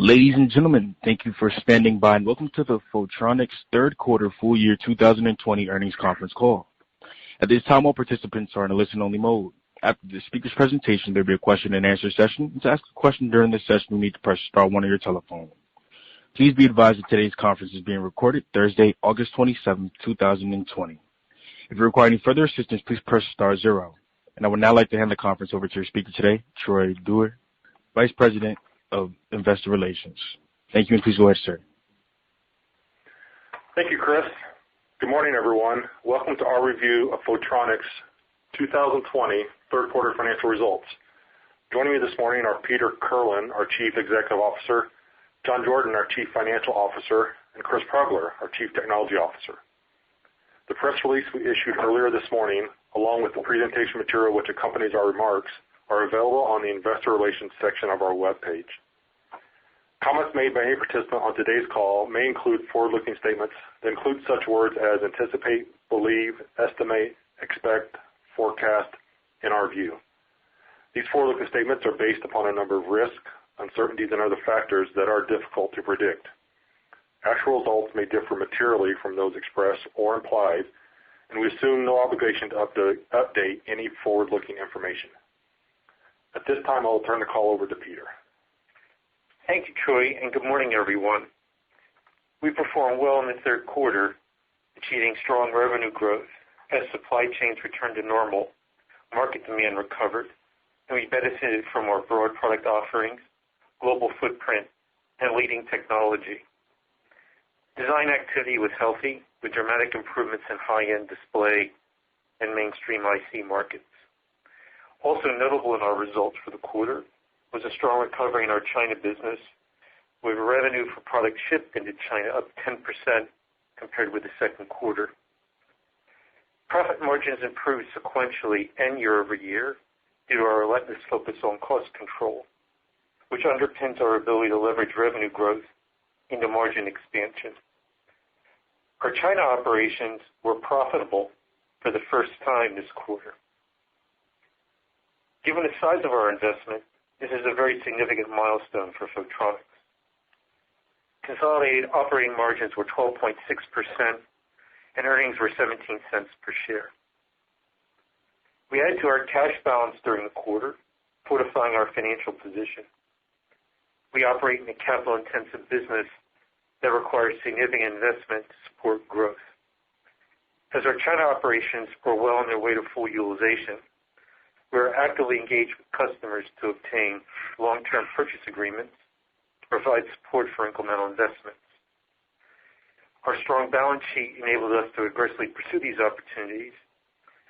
Ladies and gentlemen, thank you for standing by and welcome to the Photronics third quarter full year 2020 earnings conference call. At this time, all participants are in a listen-only mode. After the speaker's presentation, there will be a question-and-answer session. To ask a question during this session, you need to press star one on your telephone. Please be advised that today's conference is being recorded Thursday, August 27, 2020. If you require any further assistance, please press star zero. And I would now like to hand the conference over to your speaker today, Troy Dewar, Vice President of Investor Relations. Thank you, and please go ahead, sir. Thank you, Chris. Good morning, everyone. Welcome to our review of Photronics 2020 third quarter financial results. Joining me this morning are Peter Kirlin, our Chief Executive Officer, John Jordan, our Chief Financial Officer, and Chris Progler, our Chief Technology Officer. The press release we issued earlier this morning, along with the presentation material which accompanies our remarks, are available on the Investor Relations section of our webpage. Comments made by any participant on today's call may include forward-looking statements that include such words as anticipate, believe, estimate, expect, forecast, in our view. These forward-looking statements are based upon a number of risks, uncertainties, and other factors that are difficult to predict. Actual results may differ materially from those expressed or implied, and we assume no obligation to update any forward-looking information. At this time, I will turn the call over to Peter. Thank you, Troy, and good morning, everyone. We performed well in the third quarter, achieving strong revenue growth as supply chains returned to normal, market demand recovered, and we benefited from our broad product offerings, global footprint, and leading technology. Design activity was healthy, with dramatic improvements in high-end display and mainstream IC markets. Also notable in our results for the quarter was a strong recovery in our China business, with revenue for products shipped into China up 10% compared with the second quarter. Profit margins improved sequentially and year over year due to our relentless focus on cost control, which underpins our ability to leverage revenue growth into margin expansion. Our China operations were profitable for the first time this quarter. Given the size of our investment, this is a very significant milestone for Photronics. Consolidated operating margins were 12.6%, and earnings were 17 cents per share. We added to our cash balance during the quarter, fortifying our financial position. We operate in a capital-intensive business that requires significant investment to support growth. As our China operations are well on their way to full utilization, we are actively engaged with customers to obtain long-term purchase agreements to provide support for incremental investments. Our strong balance sheet enables us to aggressively pursue these opportunities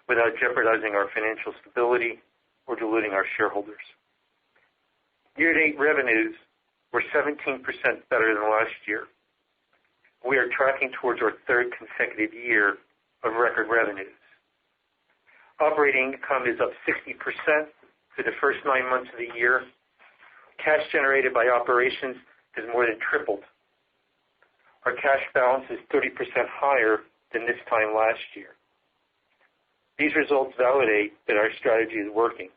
without jeopardizing our financial stability or diluting our shareholders. Year-to-date revenues were 17% better than last year. We are tracking towards our third consecutive year of record revenues. Operating income is up 60% for the first 9 months of the year. Cash generated by operations has more than tripled. Our cash balance is 30% higher than this time last year. These results validate that our strategy is working.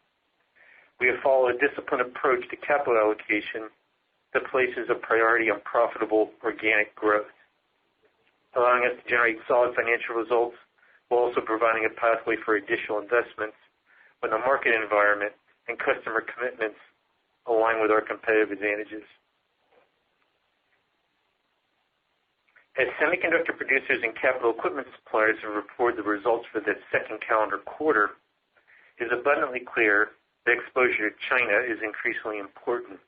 We have followed a disciplined approach to capital allocation that places a priority on profitable organic growth, allowing us to generate solid financial results while also providing a pathway for additional investments when the market environment and customer commitments align with our competitive advantages. As semiconductor producers and capital equipment suppliers have reported the results for the second calendar quarter, it is abundantly clear that exposure to China is increasingly important.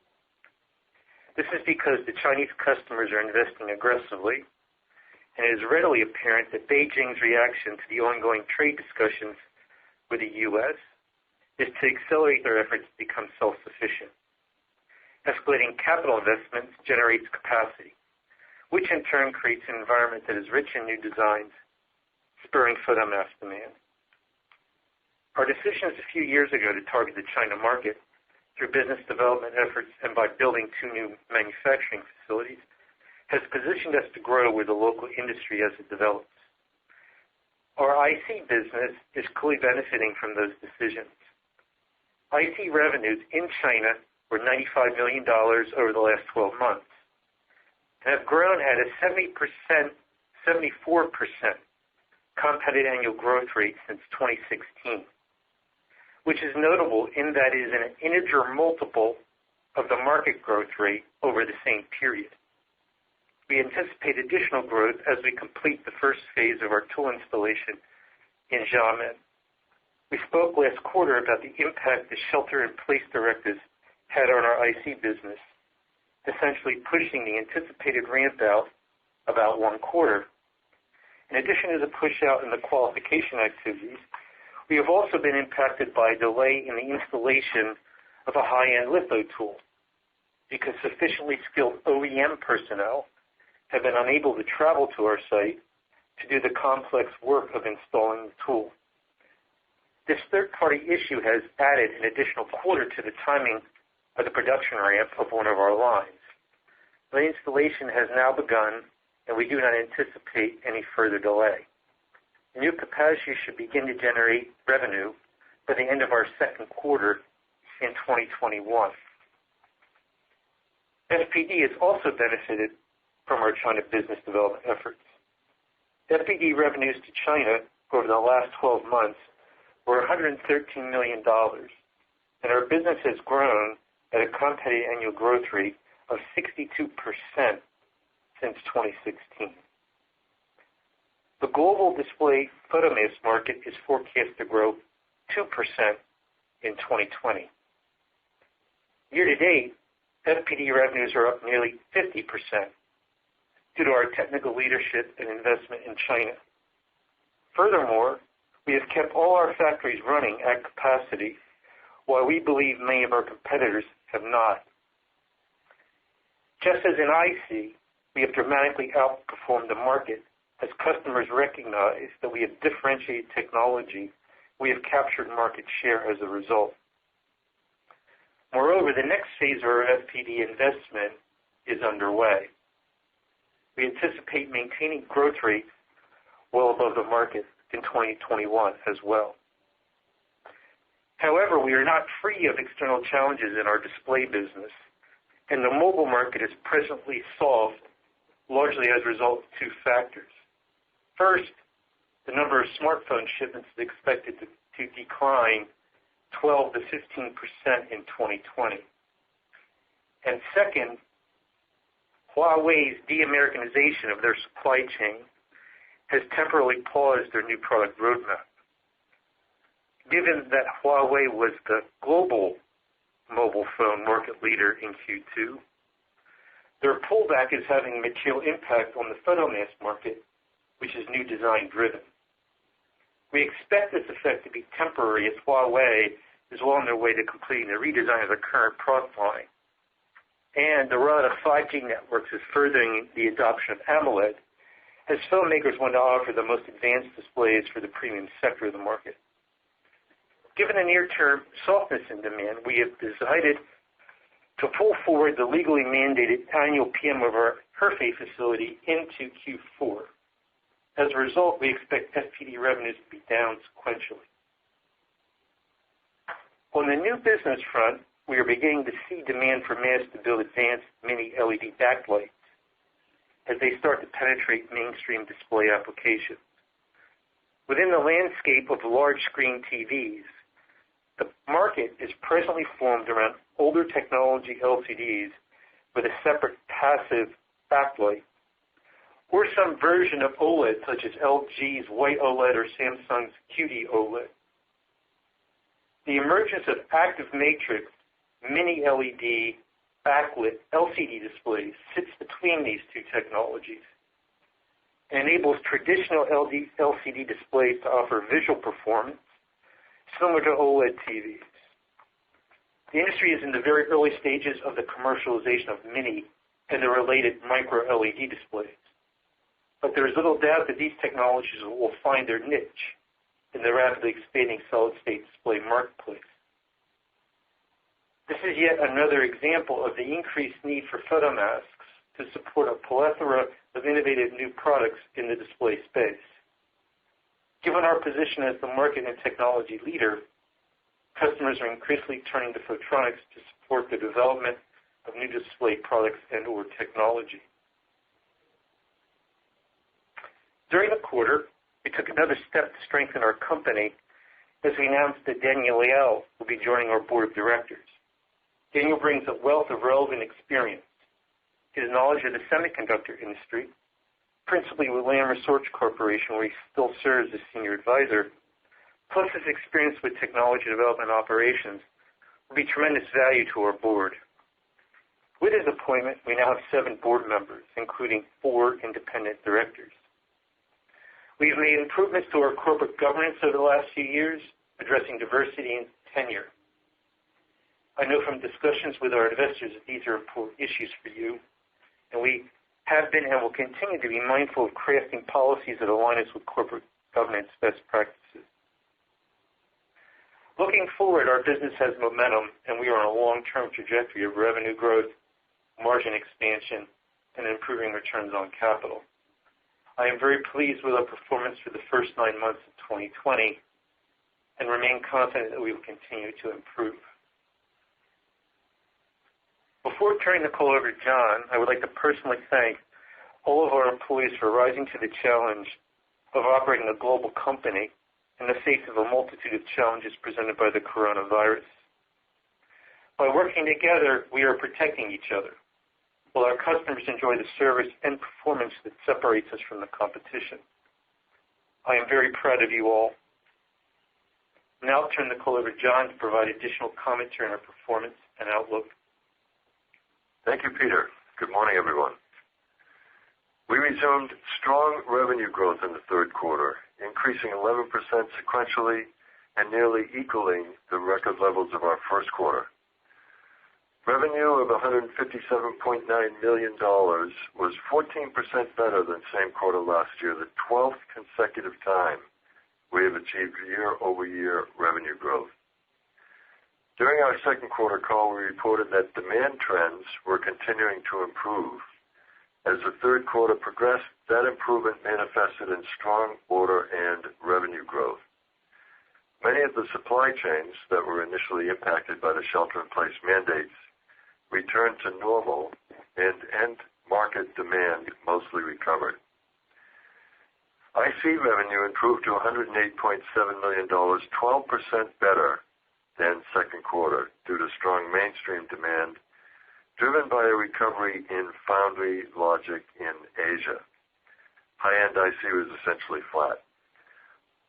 This is because the Chinese customers are investing aggressively, and it is readily apparent that Beijing's reaction to the ongoing trade discussions with the U.S. is to accelerate their efforts to become self-sufficient. Escalating capital investments generates capacity, which in turn creates an environment that is rich in new designs, spurring photomask demand. Our decisions a few years ago to target the China market through business development efforts and by building 2 new manufacturing facilities has positioned us to grow with the local industry as it develops. Our IC business is clearly benefiting from those decisions. IC revenues in China or $95 million over the last 12 months, and have grown at a 74% compounded annual growth rate since 2016, which is notable in that it is an integer multiple of the market growth rate over the same period. We anticipate additional growth as we complete the first phase of our tool installation in Xiamen. We spoke last quarter about the impact the shelter-in-place directives had on our IC business, essentially pushing the anticipated ramp out about 1 quarter. In addition to the push out in the qualification activities, we have also been impacted by a delay in the installation of a high-end litho tool because sufficiently skilled OEM personnel have been unable to travel to our site to do the complex work of installing the tool. This third-party issue has added an additional quarter to the timing of the production ramp of one of our lines. The installation has now begun, and we do not anticipate any further delay. The new capacity should begin to generate revenue by the end of our second quarter in 2021. FPD has also benefited from our China business development efforts. FPD revenues to China over the last 12 months were $113 million, and our business has grown at a compounded annual growth rate of 62% since 2016. The global display photomask market is forecast to grow 2% in 2020. Year to date, FPD revenues are up nearly 50% due to our technical leadership and investment in China. Furthermore, we have kept all our factories running at capacity, while we believe many of our competitors have not. Just as in IC, we have dramatically outperformed the market as customers recognize that we have differentiated technology. We have captured market share as a result. Moreover, the next phase of our FPD investment is underway. We anticipate maintaining growth rates well above the market in 2021 as well. However, we are not free of external challenges in our display business, and the mobile market is presently soft largely as a result of 2 factors. First, the number of smartphone shipments is expected to decline 12 to 15% in 2020. And second, Huawei's de-Americanization of their supply chain has temporarily paused their new product roadmap. Given that Huawei was the global mobile phone market leader in Q2, their pullback is having a material impact on the photomask market, which is new design driven. We expect this effect to be temporary as Huawei is well on their way to completing the redesign of the current product line. And the rollout of 5G networks is furthering the adoption of AMOLED as filmmakers want to offer the most advanced displays for the premium sector of the market. Given the near-term softness in demand, we have decided to pull forward the legally mandated annual PM of our Hefei facility into Q4. As a result, we expect FPD revenues to be down sequentially. On the new business front, we are beginning to see demand for masks to build advanced mini LED backlights as they start to penetrate mainstream display applications. Within the landscape of large screen TVs, the market is presently formed around older technology LCDs with a separate passive backlight, or some version of OLED such as LG's White OLED or Samsung's QD OLED. The emergence of active matrix mini LED backlit LCD displays sits between these 2 technologies and enables traditional LCD displays to offer visual performance similar to OLED TVs. The industry is in the very early stages of the commercialization of mini and the related micro LED displays. But there is little doubt that these technologies will find their niche in the rapidly expanding solid-state display marketplace. This is yet another example of the increased need for photomasks to support a plethora of innovative new products in the display space. Given our position as the market and technology leader, customers are increasingly turning to Photronics to support the development of new display products and/or technology. During the quarter, we took another step to strengthen our company as we announced that Daniel Liao will be joining our board of directors. Daniel brings a wealth of relevant experience. His knowledge of the semiconductor industry, principally with Lam Research Corporation, where he still serves as senior advisor, plus his experience with technology development operations, will be tremendous value to our board. With his appointment, we now have 7 board members, including 4 independent directors. We've made improvements to our corporate governance over the last few years, addressing diversity and tenure. I know from discussions with our investors that these are important issues for you, and we have been and will continue to be mindful of crafting policies that align us with corporate governance best practices. Looking forward, our business has momentum, and we are on a long-term trajectory of revenue growth, margin expansion, and improving returns on capital. I am very pleased with our performance for the first 9 months of 2020 and remain confident that we will continue to improve. Before turning the call over to John, I would like to personally thank all of our employees for rising to the challenge of operating a global company in the face of a multitude of challenges presented by the coronavirus. By working together, we are protecting each other, while our customers enjoy the service and performance that separates us from the competition. I am very proud of you all. Now I'll turn the call over to John to provide additional commentary on our performance and outlook. Thank you, Peter. Good morning, everyone. We resumed strong revenue growth in the third quarter, increasing 11% sequentially and nearly equaling the record levels of our first quarter. Revenue of $157.9 million was 14% better than same quarter last year, the 12th consecutive time we have achieved year-over-year revenue growth. During our second quarter call, we reported that demand trends were continuing to improve. As the third quarter progressed, that improvement manifested in strong order and revenue growth. Many of the supply chains that were initially impacted by the shelter-in-place mandates returned to normal, and end market demand mostly recovered. IC revenue improved to $108.7 million, 12% better than second quarter due to strong mainstream demand, driven by a recovery in foundry logic in Asia. High-end IC was essentially flat.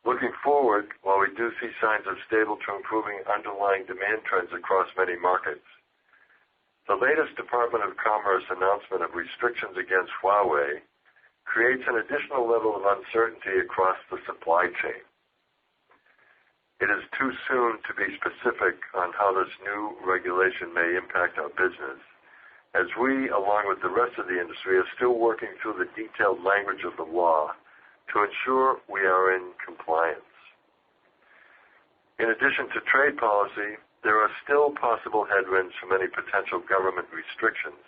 Looking forward, while we do see signs of stable to improving underlying demand trends across many markets, the latest Department of Commerce announcement of restrictions against Huawei creates an additional level of uncertainty across the supply chain. It is too soon to be specific on how this new regulation may impact our business, as we, along with the rest of the industry, are still working through the detailed language of the law to ensure we are in compliance. In addition to trade policy, there are still possible headwinds from any potential government restrictions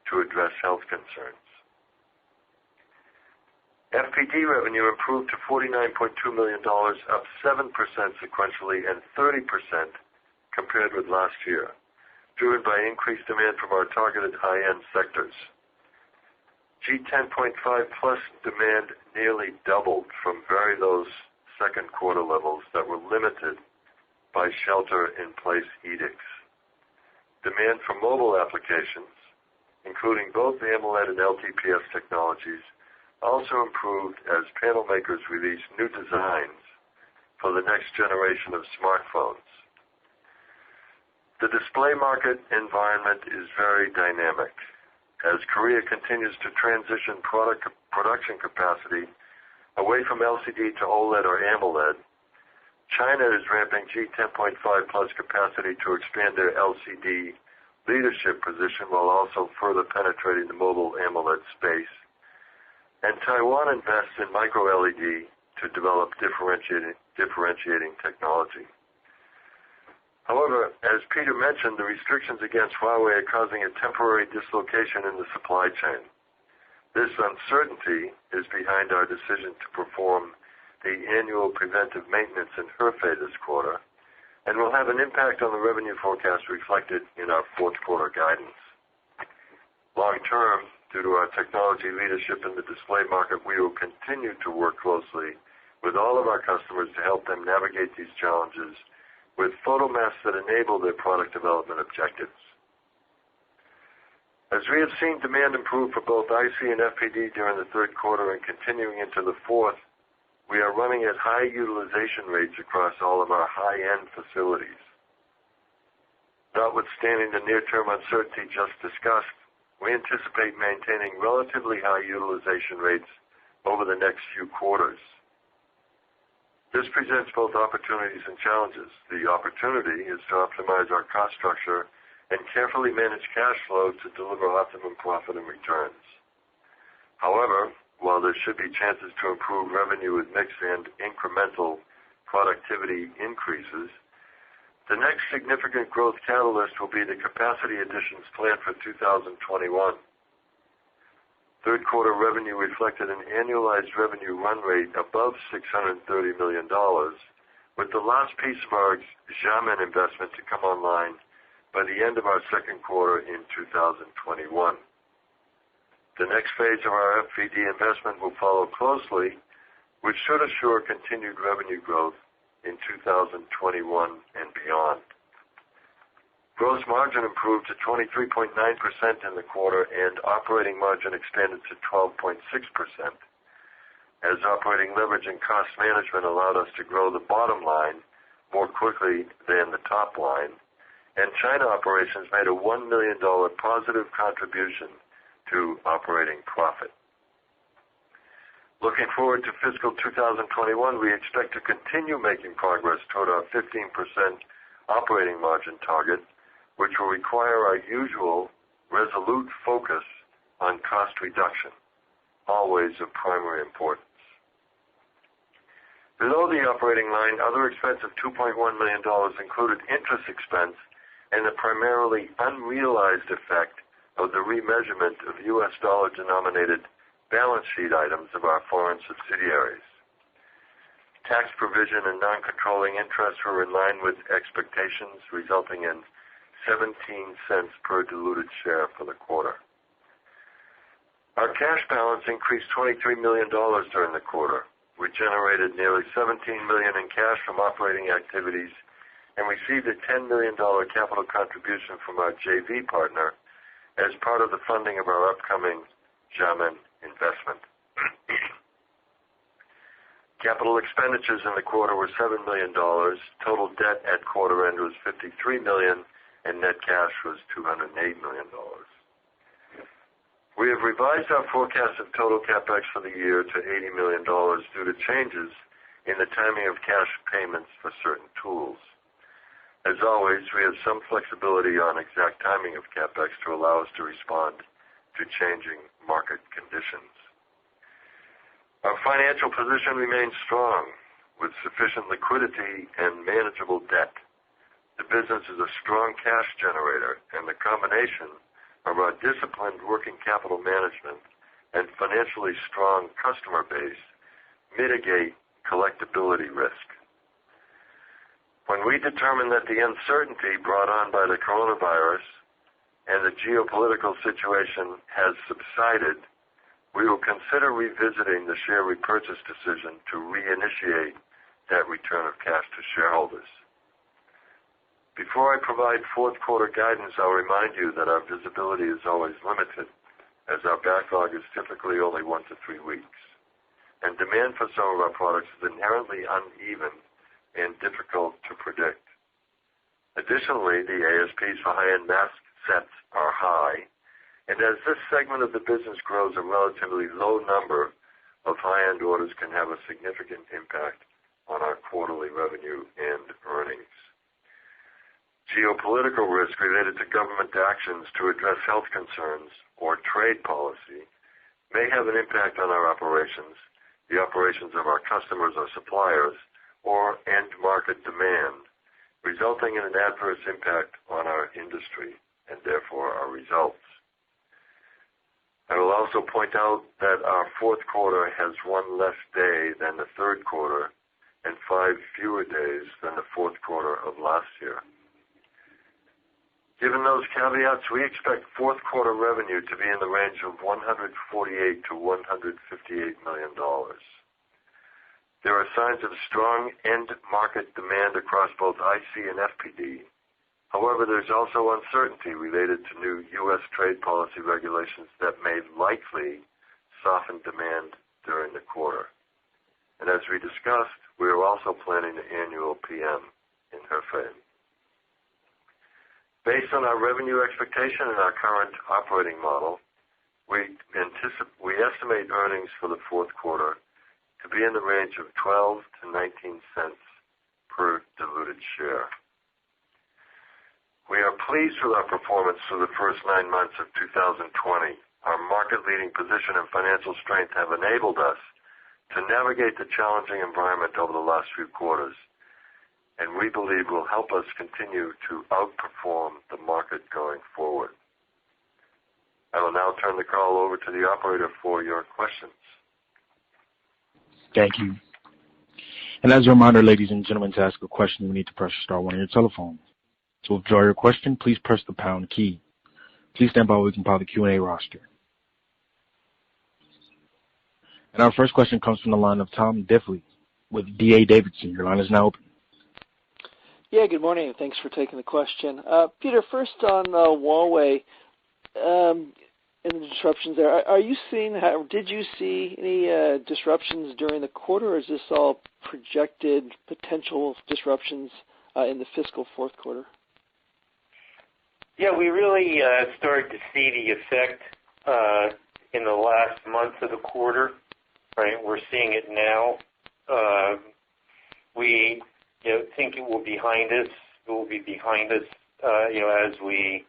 to address health concerns. FPD revenue improved to $49.2 million, up 7% sequentially and 30% compared with last year, driven by increased demand from our targeted high-end sectors. G10.5 Plus demand nearly doubled from very low second quarter levels that were limited by shelter-in-place edicts. Demand for mobile applications, including both AMOLED and LTPS technologies, also improved as panel makers released new designs for the next generation of smartphones. The display market environment is very dynamic. As Korea continues to transition production capacity away from LCD to OLED or AMOLED, China is ramping G10.5 Plus capacity to expand their LCD leadership position while also further penetrating the mobile AMOLED space. And Taiwan invests in micro-LED to develop differentiating technology. However, as Peter mentioned, the restrictions against Huawei are causing a temporary dislocation in the supply chain. This uncertainty is behind our decision to perform the annual preventive maintenance in Hefei this quarter, and will have an impact on the revenue forecast reflected in our fourth quarter guidance. Long term, due to our technology leadership in the display market, we will continue to work closely with all of our customers to help them navigate these challenges with photomasks that enable their product development objectives. As we have seen demand improve for both IC and FPD during the third quarter and continuing into the fourth, we are running at high utilization rates across all of our high-end facilities. Notwithstanding the near-term uncertainty just discussed, we anticipate maintaining relatively high utilization rates over the next few quarters. This presents both opportunities and challenges. The opportunity is to optimize our cost structure and carefully manage cash flow to deliver optimum profit and returns. However, while there should be chances to improve revenue with mix and incremental productivity increases, the next significant growth catalyst will be the capacity additions planned for 2021. Third quarter revenue reflected an annualized revenue run rate above $630 million, with the last piece of our Xiamen investment to come online by the end of our second quarter in 2021. The next phase of our FPD investment will follow closely, which should assure continued revenue growth in 2021 and beyond. Gross margin improved to 23.9% in the quarter, and operating margin expanded to 12.6%, as operating leverage and cost management allowed us to grow the bottom line more quickly than the top line, and China operations made a $1 million positive contribution to operating profit. Looking forward to fiscal 2021, we expect to continue making progress toward our 15% operating margin target, which will require our usual resolute focus on cost reduction, always of primary importance. Below the operating line, other expense of $2.1 million included interest expense and the primarily unrealized effect of the remeasurement of U.S. dollar-denominated balance sheet items of our foreign subsidiaries. Tax provision and non-controlling interest were in line with expectations, resulting in 17 cents per diluted share for the quarter. Our cash balance increased $23 million during the quarter. We generated nearly $17 million in cash from operating activities and received a $10 million capital contribution from our JV partner as part of the funding of our upcoming Xiamen investment. Capital expenditures in the quarter were $7 million. Total debt at quarter end was $53 million, and net cash was $208 million. We have revised our forecast of total CapEx for the year to $80 million due to changes in the timing of cash payments for certain tools. As always, we have some flexibility on exact timing of CapEx to allow us to respond to changing market conditions. Our financial position remains strong, with sufficient liquidity and manageable debt. The business is a strong cash generator, and the combination of our disciplined working capital management and financially strong customer base mitigate collectibility risk. When we determine that the uncertainty brought on by the coronavirus and the geopolitical situation has subsided, we will consider revisiting the share repurchase decision to reinitiate that return of cash to shareholders. Before I provide fourth quarter guidance, I'll remind you that our visibility is always limited, as our backlog is typically only 1 to 3 weeks, and demand for some of our products is inherently uneven and difficult to predict. Additionally, the ASPs for high-end mask sets are high, and as this segment of the business grows, a relatively low number of high-end orders can have a significant impact on our quarterly revenue and earnings. Geopolitical risk related to government actions to address health concerns or trade policy may have an impact on our operations, the operations of our customers or suppliers, or end market demand, resulting in an adverse impact on our industry and therefore our results. I will also point out that our fourth quarter has one less day than the third quarter, and 5 fewer days than the fourth quarter of last year. Given those caveats, we expect fourth quarter revenue to be in the range of $148 to $158 million. There are signs of strong end market demand across both IC and FPD. However, there's also uncertainty related to new U.S. trade policy regulations that may likely soften demand during the quarter. And as we discussed, we are also planning the annual PM in Hefei. Based on our revenue expectation and our current operating model, we estimate earnings for the fourth quarter to be in the range of 12 to 19 cents per diluted share. We are pleased with our performance for the first 9 months of 2020. Our market-leading position and financial strength have enabled us to navigate the challenging environment over the last few quarters, and we believe will help us continue to outperform the market going forward. I will now turn the call over to the operator for your questions. Thank you. And as a reminder, ladies and gentlemen, to ask a question, you need to press star one on your telephone. To withdraw your question, please press the pound key. Please stand by while we compile the Q&A roster. And our first question comes from the line of Tom Diffley with D.A. Davidson. Your line is now open. Yeah, good morning. Thanks for taking the question. Peter, first on Huawei and the disruptions there. Are you seeing, did you see any disruptions during the quarter, or is this all projected potential disruptions in the fiscal fourth quarter? Yeah, we really started to see the effect in the last month of the quarter. Right, we're seeing it now. We think it will be behind us. It will be behind us, as we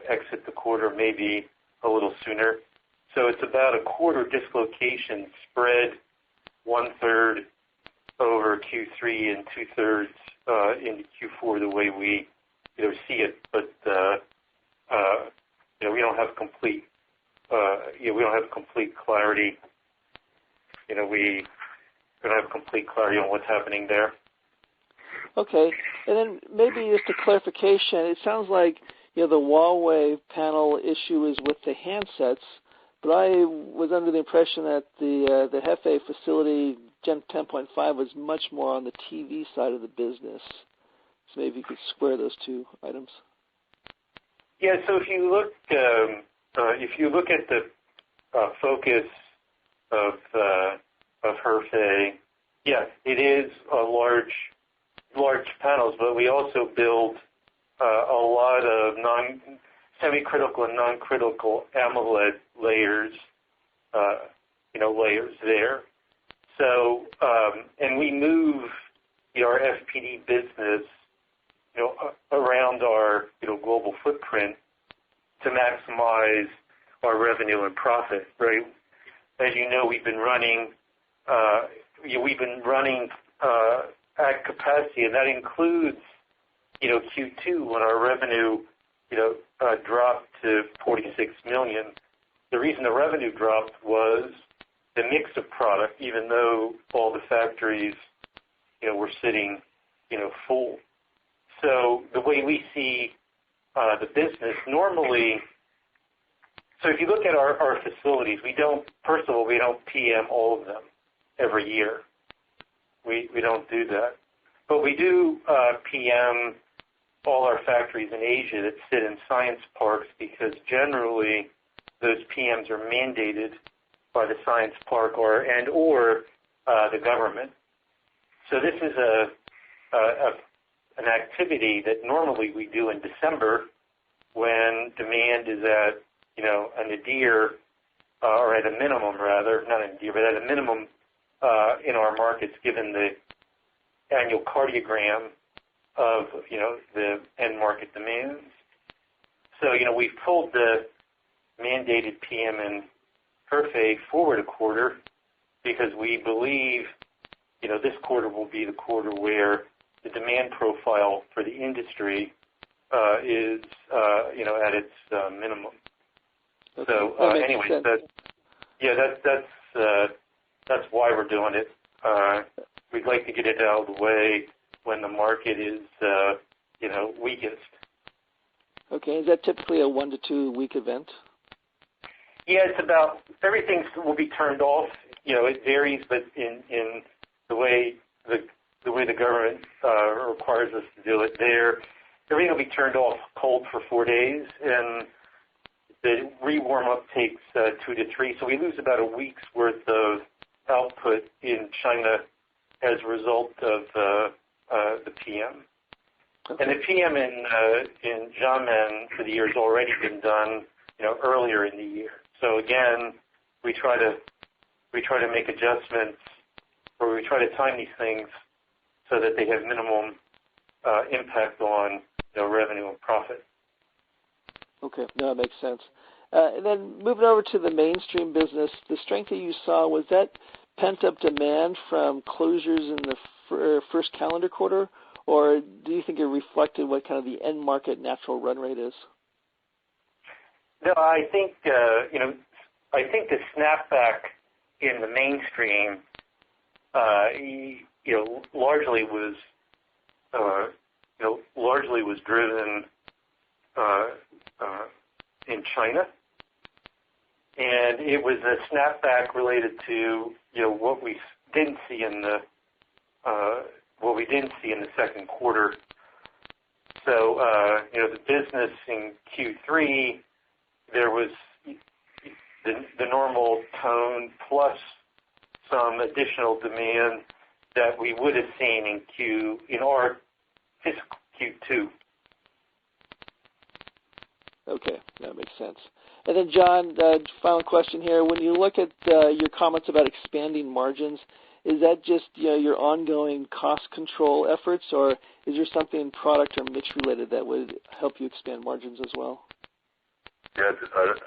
exit the quarter, maybe a little sooner. So it's about a quarter dislocation spread, 1/3 over Q3 and 2/3 into Q4, the way we see it. But we don't have complete. We don't have complete clarity. We don't have complete clarity on what's happening there. Okay, and then maybe just a clarification. It sounds like the Huawei panel issue is with the handsets, but I was under the impression that the Hefei facility Gen 10.5 was much more on the TV side of the business. So maybe you could square those two items. Yeah. So if you look at the focus of Hefei, yeah, it is large panels, but we also build a lot of semi-critical and non-critical AMOLED layers, layers there. So, and we move our FPD business, around our global footprint to maximize our revenue and profit. Right? As you know, we've been running at capacity, and that includes Q2 when our revenue dropped to $46 million. The reason the revenue dropped was the mix of product, even though all the factories were sitting full. So the way we see the business normally, so if you look at our facilities, we don't PM all of them every year. We don't do that. But we do PM all our factories in Asia that sit in science parks, because generally those PMs are mandated by the science park or the government. So this is an activity that normally we do in December when demand is at a nadir, or at a minimum rather, not a nadir, but at a minimum in our markets, given the annual cardiogram of the end market demands. So we've pulled the mandated PM in Hefei forward a quarter, because we believe this quarter will be the quarter where the demand profile for the industry is at its minimum. Okay. So anyway, that's why we're doing it. we'd like to get it out of the way when the market is, weakest. Okay, is that typically a 1 to 2 week event? Yeah, it's about everything will be turned off. It varies, but in the way the government requires us to do it, everything will be turned off cold for 4 days, and the re-warm up takes 2 to 3. So we lose about a week's worth of output in China as a result of the PM. Okay. And the PM in Xiamen for the year has already been done, earlier in the year. So again, we try to make adjustments, or we try to time these things so that they have minimum impact on revenue and profit. Okay, no, that makes sense. And then moving over to the mainstream business, the strength that you saw, was that pent-up demand from closures in the first calendar quarter, or do you think it reflected what kind of the end market natural run rate is? No, I think I think the snapback in the mainstream, largely was driven in China, and it was a snapback related to what we didn't see in the second quarter. So the business in Q3, there was the normal tone plus some additional demand that we would have seen in our fiscal Q2. Okay, that makes sense. And then, John, final question here. When you look at your comments about expanding margins, is that just your ongoing cost control efforts, or is there something product or mix related that would help you expand margins as well? Yeah,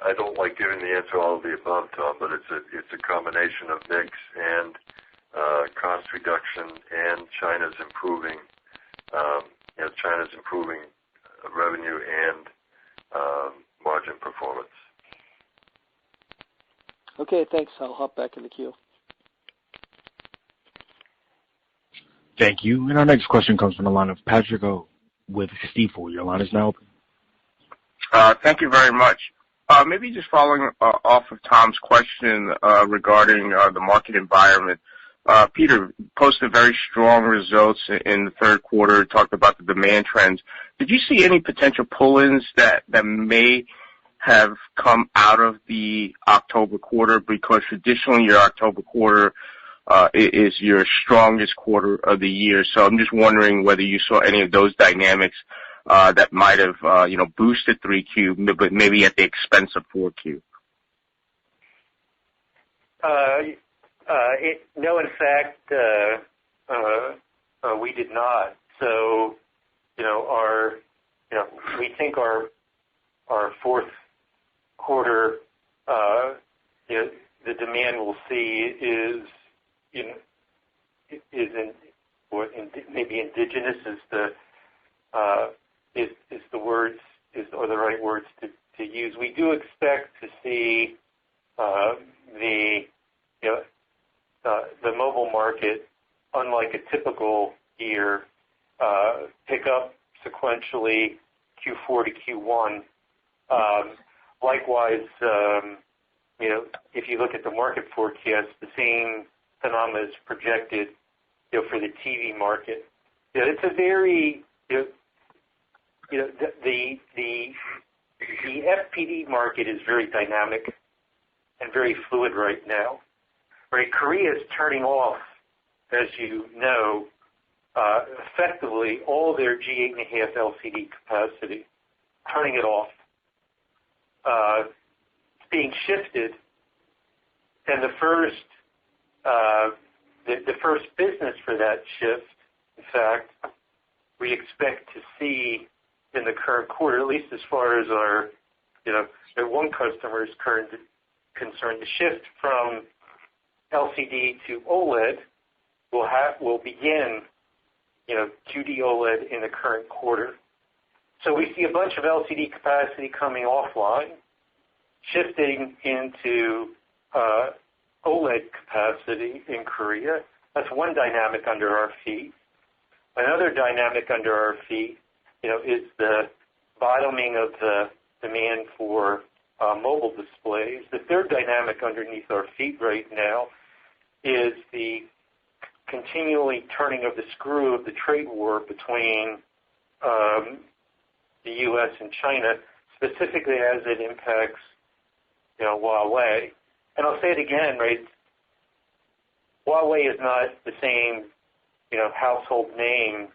I don't like giving the answer all of the above, Tom, but it's a combination of mix and cost reduction, and China's improving revenue and margin performance. Okay, thanks. I'll hop back in the queue. Thank you. And our next question comes from the line of Patrick O. with Stifel. Your line is now open. Thank you very much. Maybe just following off of Tom's question regarding the market environment. Peter posted very strong results in the third quarter, talked about the demand trends. Did you see any potential pull-ins that may have come out of the October quarter? Because traditionally your October quarter is your strongest quarter of the year. So I'm just wondering whether you saw any of those dynamics that might have, boosted 3Q, but maybe at the expense of 4Q. No, in fact, we did not. So, we think our fourth quarter, the demand we'll see is maybe indigenous is the right words to use. We do expect to see the mobile market, unlike a typical year, pick up sequentially Q4 to Q1. Likewise, if you look at the market forecast, the same phenomena is projected, for the TV market. It's a very, the FPD market is very dynamic and very fluid right now. Right, Korea is turning off, as you know, effectively all their G8.5 LCD capacity, turning it off. It's being shifted, and the first business for that shift, in fact, we expect to see in the current quarter, at least as far as our, one customer is concerned, the shift from LCD to OLED will begin, QD OLED in the current quarter. So we see a bunch of LCD capacity coming offline, shifting into OLED capacity in Korea, That's one dynamic under our feet. Another dynamic under our feet, is the bottoming of the demand for mobile displays. The third dynamic underneath our feet right now is the continually turning of the screw of the trade war between the U.S. and China, specifically as it impacts, Huawei. And I'll say it again, right? Huawei is not the same, household name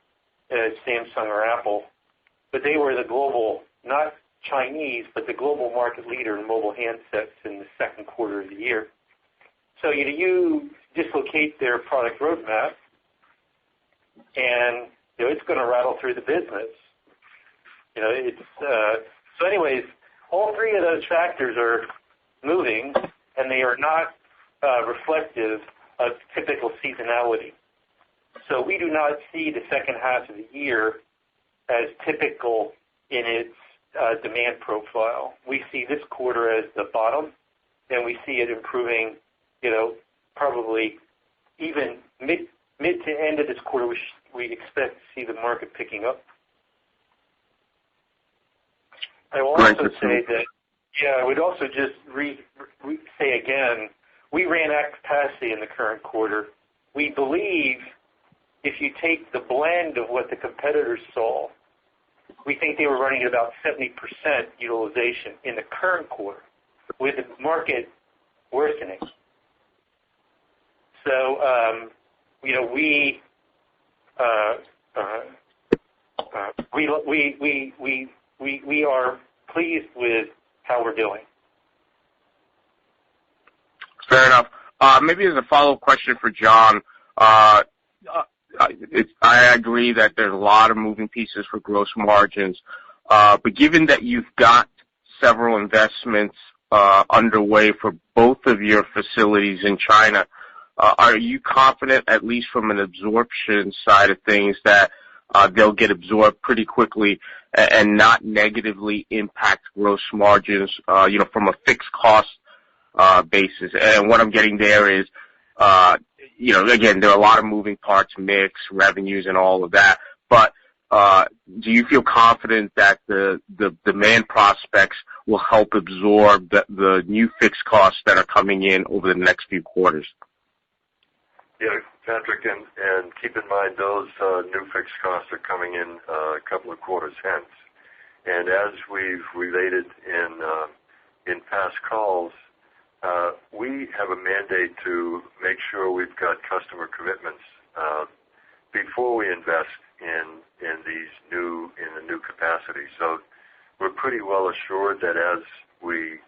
as Samsung or Apple, but they were the global, not Chinese, but the global market leader in mobile handsets in the second quarter of the year. So you dislocate their product roadmap, and it's going to rattle through the business. So anyways, all three of those factors are moving, and they are not reflective of typical seasonality. So we do not see the second half of the year as typical in its demand profile. We see this quarter as the bottom, and we see it improving, probably even mid to end of this quarter, we expect to see the market picking up. I will also say that, I would also just say again, we ran at capacity in the current quarter. We believe if you take the blend of what the competitors saw, we think they were running at about 70% utilization in the current quarter with the market worsening. So, we are pleased with how we're doing. Fair enough. Maybe as a follow-up question for John, I agree that there's a lot of moving pieces for gross margins, but given that you've got several investments underway for both of your facilities in China, are you confident, at least from an absorption side of things, that they'll get absorbed pretty quickly and not negatively impact gross margins, from a fixed cost basis? And what I'm getting there is, again, there are a lot of moving parts, mix, revenues, and all of that. But do you feel confident that the demand prospects will help absorb the new fixed costs that are coming in over the next few quarters? Yeah, Patrick, and keep in mind those new fixed costs are coming in a couple of quarters hence. And as we've related in past calls, we have a mandate to make sure we've got customer commitments before we invest in the new capacity. So we're pretty well assured that as we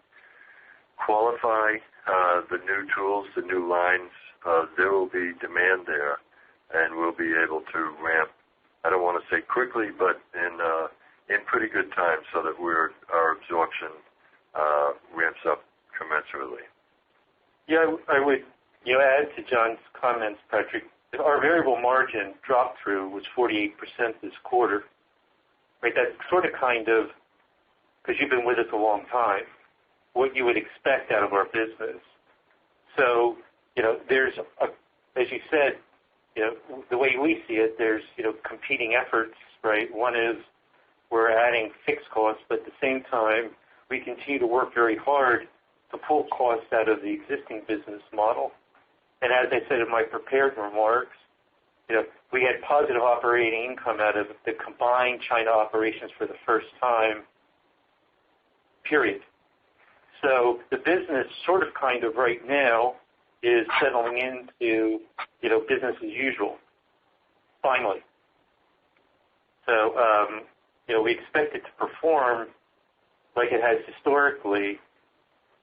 qualify the new tools, the new lines, there will be demand there, and we'll be able to ramp. I don't want to say quickly, but in pretty good time, so that our absorption ramps up commensurately. Yeah, I would add to John's comments, Patrick. Our variable margin drop through was 48% this quarter. Right, that's sort of because you've been with us a long time, what you would expect out of our business. So, there's, as you said, the way we see it, there's, competing efforts, right? One is we're adding fixed costs, but at the same time, we continue to work very hard to pull costs out of the existing business model. And as I said in my prepared remarks, we had positive operating income out of the combined China operations for the first time, period. So the business sort of right now is settling into, business as usual, finally. So, we expect it to perform like it has historically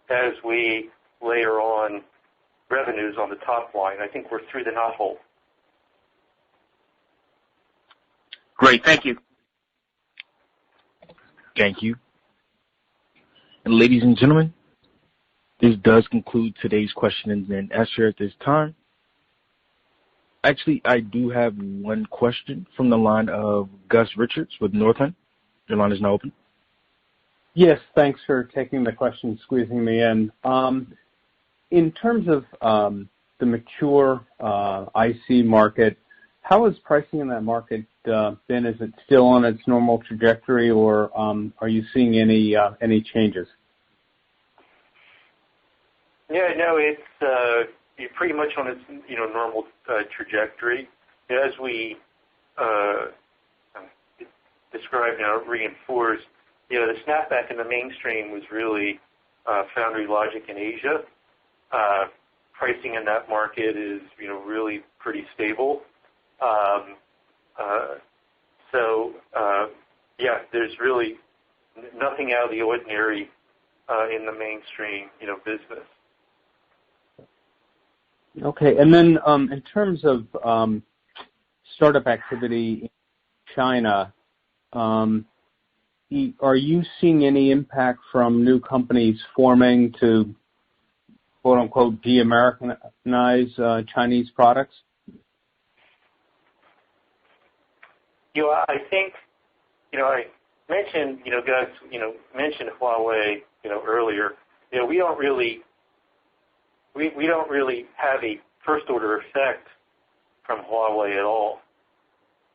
as we layer on revenues on the top line. I think we're through the knothole. Great, thank you. Thank you. And ladies and gentlemen, this does conclude today's question and answer at this time. Actually, I do have one question from the line of Gus Richards with Northland. Your line is now open. Yes, thanks for taking the question, squeezing me in. In terms of the mature IC market, how has pricing in that market been? Is it still on its normal trajectory, or are you seeing any changes? Yeah, no, it's pretty much on its normal trajectory. As we described now, reinforced, the snapback in the mainstream was really foundry logic in Asia. Pricing in that market is really pretty stable. There's really nothing out of the ordinary in the mainstream business. Okay, and then in terms of startup activity in China, are you seeing any impact from new companies forming to quote-unquote de-Americanize Chinese products? I think, I mentioned, Gus, mentioned Huawei, earlier. We don't really have a first-order effect from Huawei at all.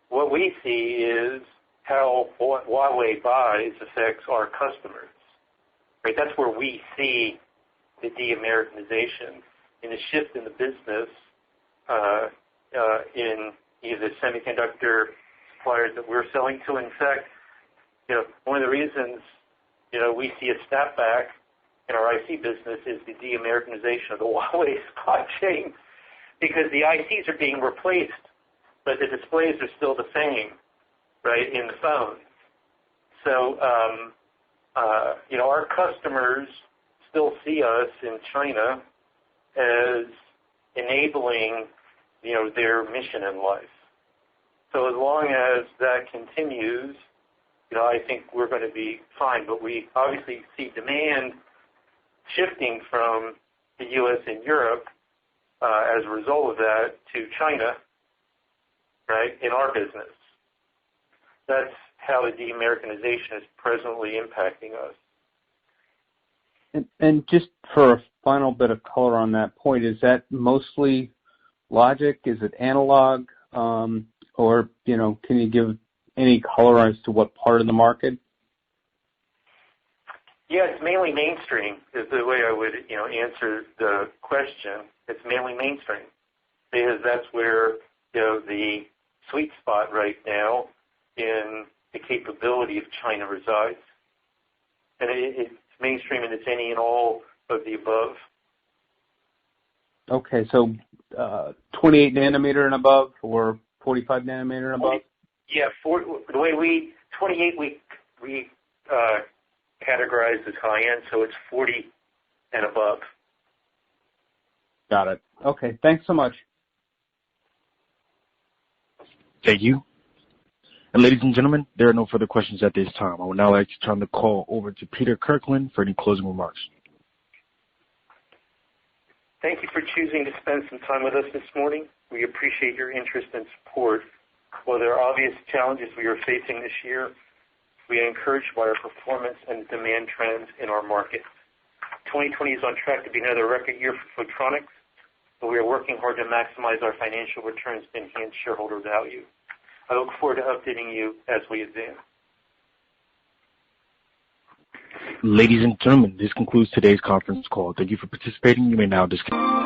What we see is how what Huawei buys affects our customers. Right? That's where we see the de-Americanization in the shift in the business in either semiconductor suppliers that we're selling to. In fact, one of the reasons we see a snapback in our IC business is the de-Americanization of the Huawei supply chain, because the ICs are being replaced, but the displays are still the same, right, in the phones. So, our customers still see us in China as enabling, their mission in life. So as long as that continues, I think we're going to be fine. But we obviously see demand shifting from the U.S. and Europe as a result of that to China, right, in our business. That's how the de-Americanization is presently impacting us. And just for a final bit of color on that point, is that mostly logic? Is it analog? Or, can you give any color as to what part of the market? Yeah, it's mainly mainstream is the way I would, answer the question. It's mainly mainstream because that's where, the sweet spot right now in the capability of China resides. And it's mainstream and it's any and all of the above. Okay, so 28 nanometer and above, or 45 nanometer and above? Yeah, the way 28 we categorize as high end, so it's 40 and above. Got it. Okay, thanks so much. Thank you. And ladies and gentlemen, there are no further questions at this time. I would now like to turn the call over to Peter Kirlin for any closing remarks. Thank you for choosing to spend some time with us this morning. We appreciate your interest and support. While there are obvious challenges we are facing this year, we are encouraged by our performance and demand trends in our market. 2020 is on track to be another record year for Photronics, but we are working hard to maximize our financial returns to enhance shareholder value. I look forward to updating you as we advance. Ladies and gentlemen, this concludes today's conference call. Thank you for participating. You may now disconnect.